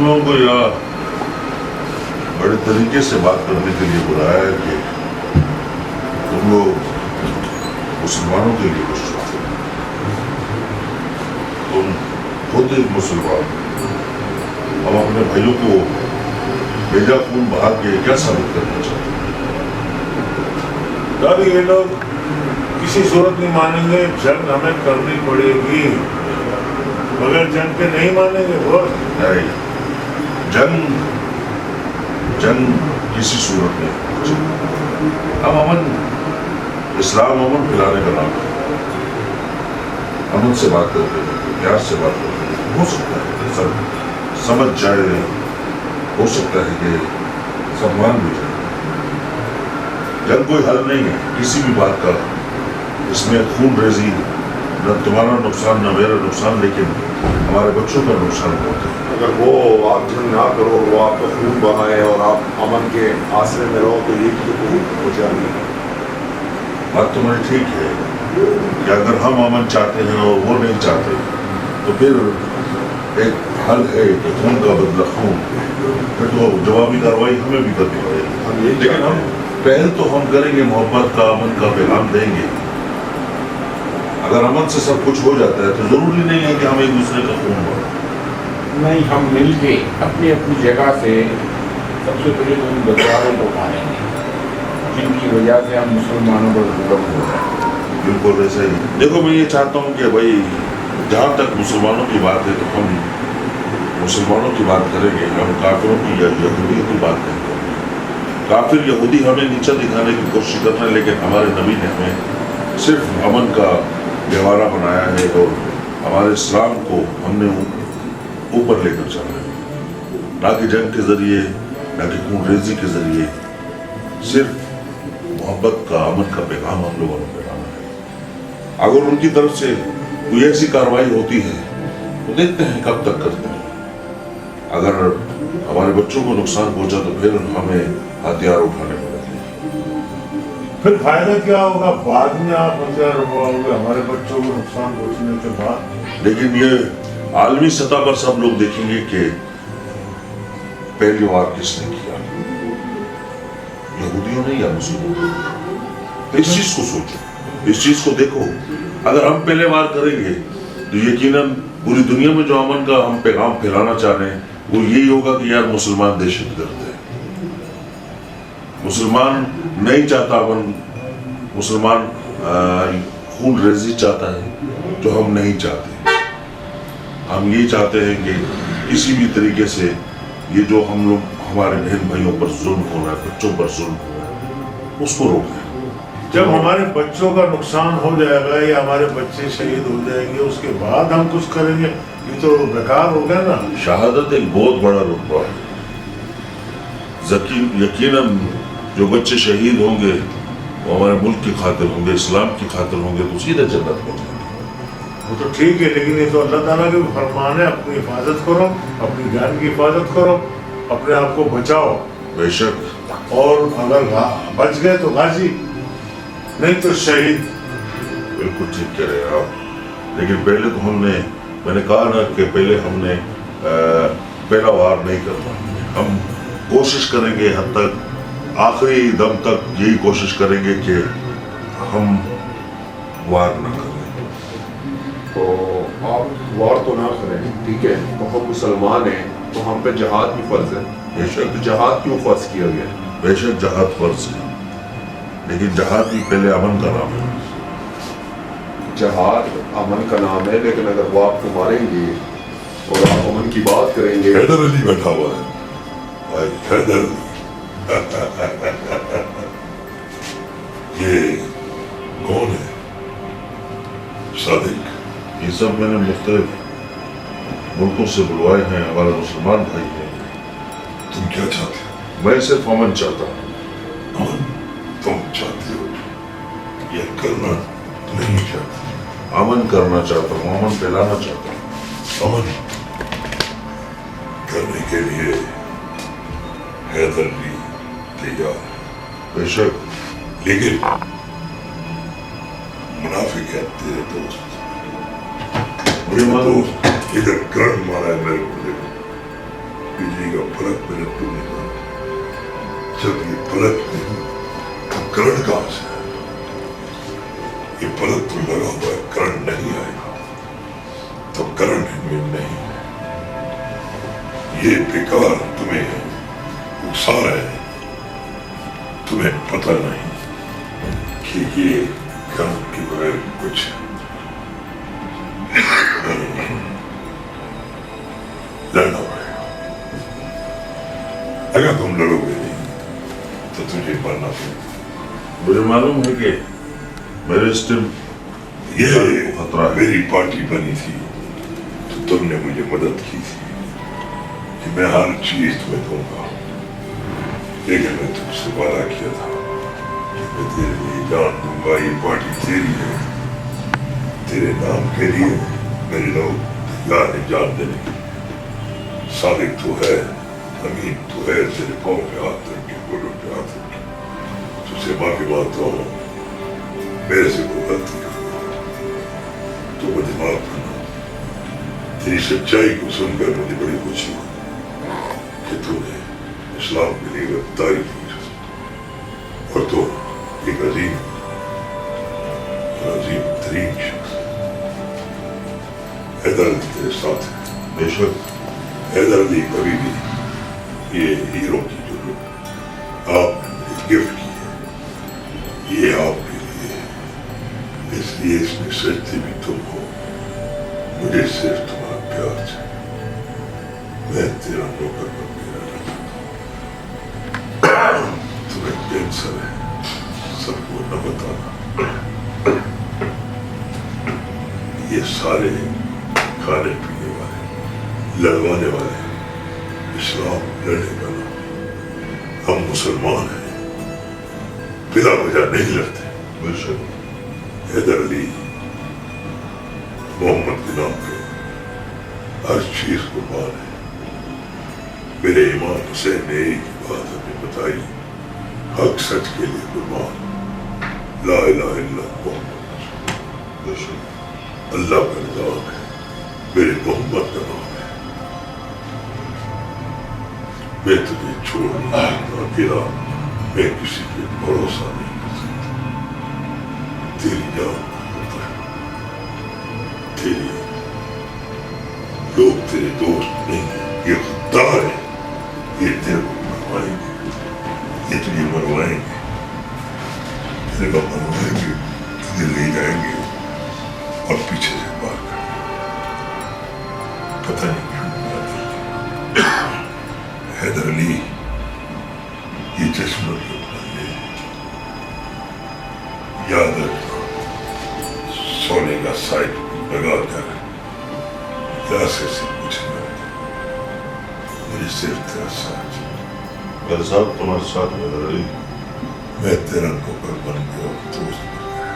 لوگوں کو یہاں بڑے طریقے سے بات کرنے کے لیے بلایا ہے کہ تم لوگ مسلمانوں کے لیے کچھ سوچو. تم خود ایک مسلمان. ہم اپنے بھائیوں کو بیجا خون بہا کے کیا ثابت کرنا چاہتے ہیں؟ یہ لوگ کسی صورت نہیں مانیں گے. جنگ ہمیں کرنی پڑے گی. بغیر جنگ کے نہیں مانیں گے. بہت نہیں, جنگ کسی صورت نہیں. ہم امن, اسلام امن پھیلانے کا نام ہے. امن سے بات کرتے ہیں, پیار سے بات کرتے ہیں. ہو سکتا ہے سب سمجھ جائے, ہو سکتا ہے کہ سب مان بھی جائے. جنگ کوئی حل نہیں ہے کسی بھی بات کا. اس میں خون ریزی, نہ تمہارا نقصان نہ میرا نقصان, لیکن ہمارے بچوں کا نقصان ہوتا ہے. اگر وہ آپ جنگ نہ کرو, وہ آپ کا خون بہائے اور آپ امن کے آسرے میں رہو تو یہ بھی ہو جائے گی. بات تمہاری ٹھیک ہے کہ اگر ہم امن چاہتے ہیں اور وہ نہیں چاہتے تو پھر ایک حل ہے کہ خون کا بدلہ خون. پھر تو جوابی کارروائی ہمیں بھی کرنی پڑے گی. لیکن ہم پہل تو ہم کریں گے, محبت کا, امن کا پیغام دیں گے. اگر امن سے سب کچھ ہو جاتا ہے تو ضروری نہیں ہے کہ ہم ایک دوسرے کا خون بڑھائیں. نہیں, ہم مل کے اپنی اپنی جگہ سے سب سے پہلے تو ان بدکاروں کو مانیں گے جن کی وجہ سے ہم مسلمانوں پر ظلم ہو رہا ہے. بالکل ایسا ہی. دیکھو میں یہ چاہتا ہوں کہ بھائی جہاں تک مسلمانوں کی بات ہے تو ہم مسلمانوں کی بات کریں گے. ہم کافروں کی یا یہودیوں کی بات کریں گے. کافر یہودی ہمیں نیچا دکھانے کی کوشش کرنا ہے, لیکن ہمارے نبی نے ہمیں صرف امن کا گہوارہ بنایا ہے اور ہمارے اسلام کو ہم نے اوپر لے کر چلا ہے. نہ کہ جنگ کے ذریعے, نہ کہ خون ریزی کے ذریعے. صرف محبت کا, امن کا پیغام ہم لوگوں نے پھیلانا ہے. اگر ان کی طرف سے کوئی ایسی کارروائی ہوتی ہے تو دیکھتے ہیں کب تک کرتے ہیں. اگر ہمارے بچوں کو نقصان پہنچا تو پھر ہمیں ہتھیار اٹھانے پڑیں گے. پھر فائدہ کیا ہوگا؟ بعد میں آپ ہتھیار اٹھاؤ گے ہمارے بچوں کو نقصان پہنچنے کے بعد. لیکن یہ عالمی سطح پر سب لوگ دیکھیں گے کہ پہلی وار کس نے کیا, یہودیوں نے یا مسلمانوں نے. اس چیز کو سوچو, اس چیز کو دیکھو. اگر ہم پہلے وار کریں گے تو یقیناً پوری دنیا میں جو امن کا ہم پیغام پھیلانا چاہ رہے ہیں وہ یہی ہوگا کہ یار مسلمان دہشت گرد ہے, مسلمان نہیں چاہتا امن, مسلمان خون ریزی چاہتا ہے جو ہم نہیں چاہتے. ہم یہ چاہتے ہیں کہ کسی بھی طریقے سے یہ جو ہم لوگ ہمارے بہن بھائیوں پر ظلم ہو رہا ہے, بچوں پر ظلم ہو رہا ہے, اس کو روکیں. جب ہمارے بچوں کا نقصان ہو جائے گا یا ہمارے بچے شہید ہو جائیں گے اس کے بعد ہم کچھ کریں گے, یہ تو بیکار ہو گیا نا. شہادت ایک بہت بڑا رتبہ ہے. یقیناً جو بچے شہید ہوں گے وہ ہمارے ملک کی خاطر ہوں گے, اسلام کی خاطر ہوں گے, تو سیدھے جنت میں ہوں گے. وہ تو ٹھیک ہے, لیکن یہ تو اللہ تعالیٰ کے فرمان ہے, اپنی حفاظت کرو, اپنی جان کی حفاظت کرو, اپنے آپ کو بچاؤ. بے شک. اور اگر بچ گئے تو غازی, نہیں تو شہید. بالکل ٹھیک کہہ رہے ہیں آپ. لیکن پہلے تو میں نے کہا نا کہ پہلے ہم نے پہلا وار نہیں کرنا. ہم کوشش کریں گے حد تک, آخری دم تک یہی کوشش کریں گے کہ ہم وار نہ کریں. تو آپ وار تو نہ کریں, ٹھیک ہے, تو ہم مسلمان ہیں تو ہم پہ جہاد بھی فرض ہے. تو جہاد کیوں فرض کیا گیا؟ بے شک جہاد فرض ہے, لیکن جہاد بھی پہلے امن کا نام ہے. جہاد امن کا نام ہے, لیکن اگر وہ آپ کو ماریں گے اور آپ امن کی بات کریں گے. حیدر علی بیٹھا ہوا ہے بھائی, حیدر یہ کون ہے؟ صادق. یہ سب میں نے مختلف ملکوں سے بلوائے ہیں, ہمارے مسلمان بھائی ہیں. تم کیا چاہتے ہو؟ میں صرف امن چاہتا ہوں. امن تم چاہتے ہو, یہ کرنا نہیں چاہتا. امن کرنا چاہتا ہوں, امن پھیلانا چاہتا ہوں. امن کرنے کے لیے حیدر بھی تیار. بے شک. لیکن منافق ہے تیرے دوست. مجھے معلوم ادھر کرنٹ مارا ہے میرے کو, کا پلک میں نے تو نہیں مانا. جب یہ پلک نہیں تو کرنٹ کہاں سے ہے؟ یہ پلک تو لگا ہوا ہے, کرنٹ نہیں آئے گا تو کرنٹ میں نہیں ہے. یہ بیکار تمہیں اکسا رہے ہیں, تمہیں پتہ نہیں کہ یہ کرنٹ کے بغیر کچھ لڑنا پڑے گا. اگر تم لڑو گے نہیں تو تجھے مرنا پڑے گا. مجھے معلوم ہے کہ میرے اسٹم یہ خطرہ ہے. میری پارٹی بنی تھی تو تم نے مجھے مدد کی تھی کہ میں ہر چیز تمہیں دوں گا, لیکن میں تم سے وعدہ کیا تھا کہ میں تیرے لیے جان دوں گا. یہ پارٹی تیری ہے, تیرے نام کے لیے میرے لوگ تیار ہیں جان دینے کے. صادق تو ہے, امین تو ہے, تیرے پاؤں پہ ہاتھ رکھ کے, گھٹنوں پہ ہاتھ رکھ کے تجھ سے معافی مانگتا ہوں. میرے سے کوئی غلطی تو مجھے معاف کرنا. تیری سچائی کو سن کر مجھے بڑی خوشی ہوئی کہ تو نے اسلام کے لیے غداری کی اور تو ایک عظیم ترین شخص. حیدر علی تیرے ساتھ ہے. بے شک حیدر علی کبھی بھی یہ ہیرو کی جو آپ نے مجھے گفٹ کی ہے یہ آپ کے لیے ہے, اس لیے اس میں سجدے بھی تم ہو. مجھے صرف تمہارا پیار چاہیے. میں تیرا نوکر بن کے رہنا چاہتا ہوں. تمہیں کینسر ہے, سب کو نہ بتانا. یہ سارے کھانے پینے والے, لڑوانے والے, اسلام لڑنے والا, ہم مسلمان ہیں, بلا وجہ نہیں لڑتے. بے شک حیدر علی محمد کے نام پہ ہر چیز قربان ہے. میرے امام حسین نے ایک بات ہمیں بتائی, حق سچ کے لیے قربان, لا الہ الا محمد رسول اللہ. بے شک اللہ کا نظام ہے, میرے محمد کا نام ہے. میں تجھے چھوڑ نہیں اکیلا, میں کسی پہ بھروسہ نہیں کر سکتا. تیری جان ہوتا ہے, تیری لوگ تیرے دوست نہیں ہیں, یہ غدار ہے. یہ تیرے کو مروائیں گے, یہ تجھے مروائیں گے, تیرے کو مروائیں گے, تجھے لے جائیں گے اور پیچھے سے مار کر پتہ نہیں کیوں مارتے. حیدر علی یہ چشمہ جو بنانے یاد رکھنا, سونے کا سائٹ لگا کر یاسر سے پوچھنا, مجھے صرف تیرا ساتھ. میرے ساتھ تمہارے ساتھ حیدر علی. میں تیرا نوکر بن گیا اور دوست بن گیا.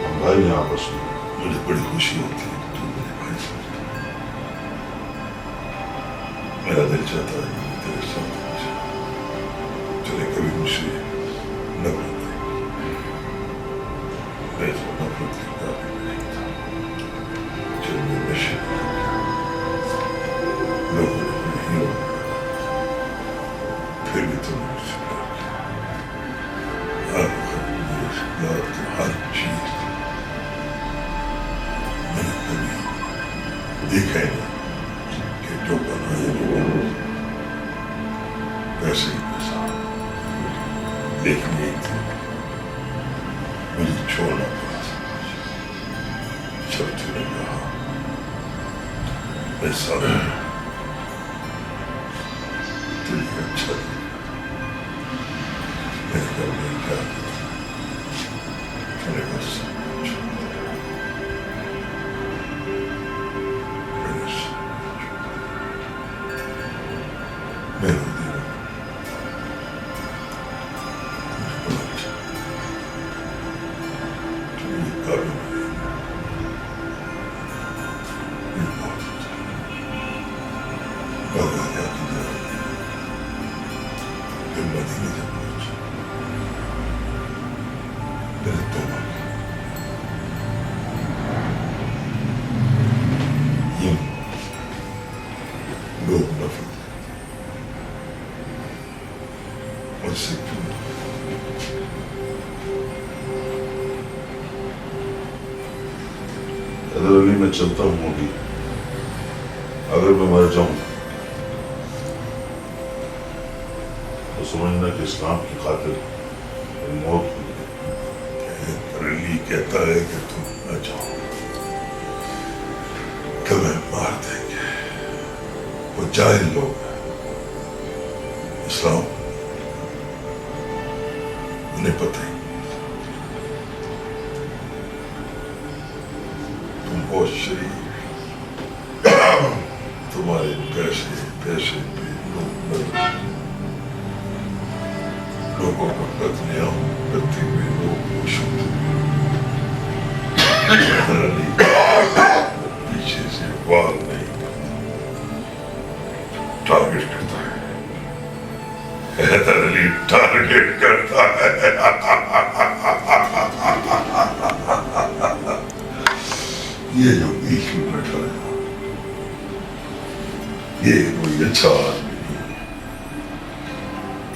ہم بھائی ہیں آپس میں. مجھے بڑی خوشی ہوتی ہے کہ تو میرے بھائی سمجھتا ہے. میرا دل چاہتا ہے کہ میں تیرے ساتھ ہو جائے, چلے کبھی مجھ سے نفرت نہیں. میں تو نفرت کے قابل نہیں تھا. جب میں نشے میں لگ گیا, لوگوں نے مجھے ہیرو بنایا, پھر بھی تم نے مجھ سے پیار کیا. ہر وقت میرے پیار کی ہر چیز میں نے کبھی دیکھا ہی نہیں کہ جو بنایا ویسے ہی ویسا, لیکن ایک دن مجھے چھوڑنا پڑا تھا. جب تو نے کہا میں سارا تجھے اچھا لگا, میں نے کہا میں کیا کروں, میں نے کہا سب کچھ چھوڑ دیا. میں نے سب کچھ چھوڑ دیا. میں رو دی ہوں. مجھے بڑا اچھا تو یہ قابل نہیں ہے. یہ بہت اچھا بغداد آ کے جا پھر مدینے جب پہنچا میں نے توبہ کی. یہ لوگ نفرت سے کیوں حیدر علی میں چلتا ہوں ابھی، اگر میں مر جاؤں تو سمجھنا کہ اسلام کی خاطر میری موت ہوئی ہے۔ حیدر علی کہتا ہے کہ تم نہ جاؤ، تمہیں مار دیں گے، وہ جاہل لوگ ہیں، اسلام انہیں پتہ ہی، تم بہت شریف، تمہارے پیسے پہ لوگوں کو قتل عام کرتے ہوئے لوگ خوش ہوتے حیدر علی پیچھے سے وار نہیں ٹارگیٹ کرتا ہے، حیدر علی ٹارگیٹ کرتا ہے۔ یہ جو بیچ میں بیٹھا ہے یہ کوئی اچھا آدمی نہیں ہے،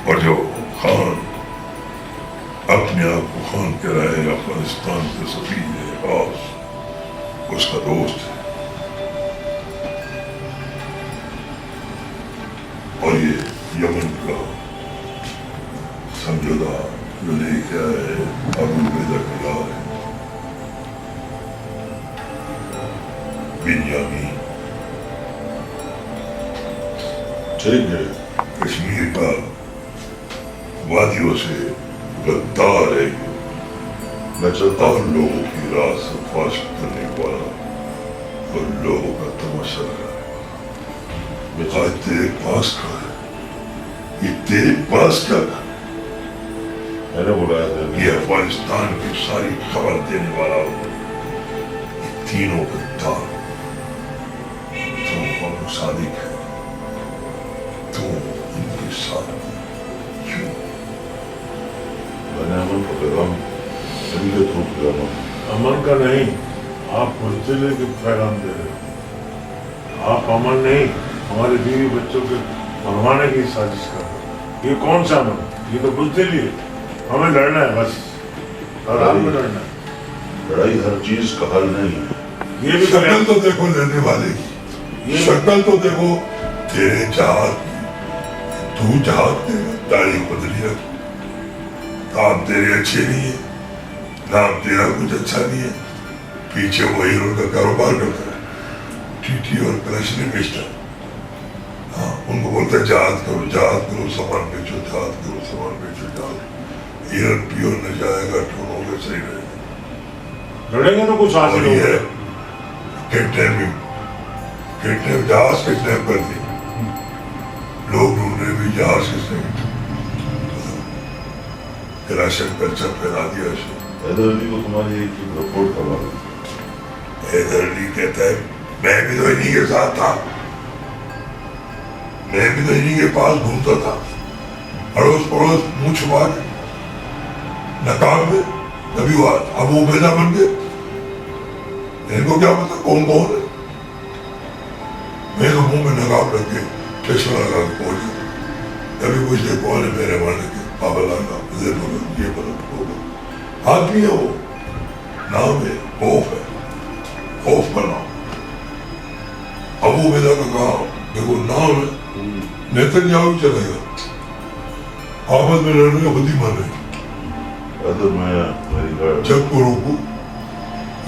اور جو خان اپنے آپ کو خان کرائے افغانستان کے سفیر خاص اس کا دوست ہے، اور یہ یمن کا سمجھوتا جو لے کے آئے ابو عبیدہ کا ہے بنیامین، ٹھیک ہے، کشمیر کا وادیوں سے غدار ہے میں چلتا اور ہوں۔ لوگوں کی راہ سے فاش کرنے والا اور لوگوں کا تماشا ہے۔ آج تیرے پاس کا ہے، یہ تیرے پاس کیا تھا؟ میں نے بلایا تھا، یہ افغانستان کی ساری خبر دینے والا یہ تینوں غدار، تم ابو صادق ہے، تم ان کے ساتھ کیوں؟ میں نے امن کا پیغام نبی کے تھرو پیغام امن کا نہیں، آپ بزدلی کے پیغام دے رہے ہیں، آپ امن نہیں، ہمارے بیوی بچوں کے بھگوانے کی سازش کر رہے ہیں۔ یہ کون سا امن؟ یہ تو بزدلی ہے، ہمیں لڑنا ہے بس، آرام میں لڑنا ہے۔ لڑائی ہر چیز کا حل نہیں ہے۔ یہ بھی تو شکل تو دیکھو لینے والے کی، شکل تو دیکھو تیرے جہاد کی، تو جہاد دے گا، داڑھی بدلی رکھ، کام تیرے اچھے نہیں ہے، نام تیرا کچھ اچھا نہیں ہے، پیچھے وہ ہیرو کا کاروبار کرتا ہے، ٹی اور کلشنیں بیچتا ہے، ہاں ان کو بولتا ہے جہاد کرو سامان بیچو، جہاد کرو سامان بیچو، جہاد ہیرن پیور نہ جائے گا ٹون ہو گیا، صحیح رہے گا۔ لڑیں گے تو کچھ حاصل اور یہ ہوگا۔ کڈنیپ جہاز کڈنیپ کر دی، لوگ ڈھونڈ رہے بھی جہاز کس نے کراشن کلچر پھیلا دیا۔ حیدر علی کو تمہاری ایک رپورٹ کروا دو۔ حیدر علی کہتا ہے میں بھی تو انہی کے ساتھ تھا، میں بھی تو انہی کے پاس گھومتا تھا، اڑوس پڑوس منہ چھپا کے نقاب میں، کبھی وہ ابو عبیدہ بن گئے، ان کو کیا پتا کون کون ہے؟ میں تو منہ میں نقاب رکھ کے چشمہ لگا کے پہنچ گیا، کبھی پوچھتے کون ہے میرے والے کے پابا لانا یہ بولو وہ بولو، آدمی ہے وہ، نام ہے خوف ہے، خوف کا نام۔ ابو عبیدہ کا کام دیکھو نام ہے، نیتنیاہو بھی چلے گا، آپس میں لڑنے خود ہی مر رہے، حیدر میں میری گاڑی جنگ کو روکو،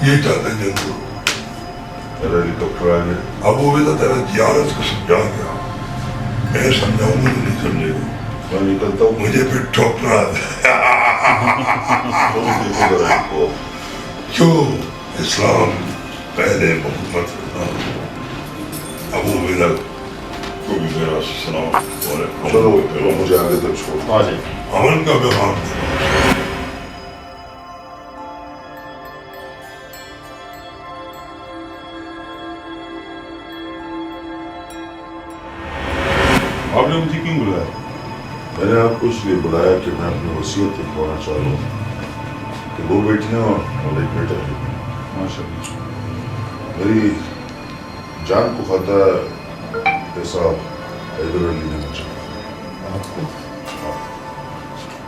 یہ چاہتے ہیں جنگ کو روکو۔ میرا ہیلی کاپٹر آ گیا، ابو عبیدہ تیرا زیارت کو سمجھا گیا، میں سمجھاؤں گا تو نہیں سمجھے گا، میں نکلتا ہوں۔ مجھے پھر ٹھوکنا ہے۔ دیکھو ذرا ان کو، کیوں اسلام پہلے محمد کا نام، ابو عبیدہ کو بھی میرا سلام، چلو چلو مجھے آگے تک چھوڑ۔ امن کا پیغام دے۔ آپ نے مجھے کیوں بلایا؟ میں نے آپ کو اس لیے بلایا کہ میں اپنی وصیت لکھوانا چاہ رہا ہوں کہ 2 بیٹیاں اور 1 بیٹا ہے۔ ماشاء اللہ۔ میری جان کو خطرہ ہے، حساب حیدر علی نے مجھے آپ کو ہاں۔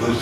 10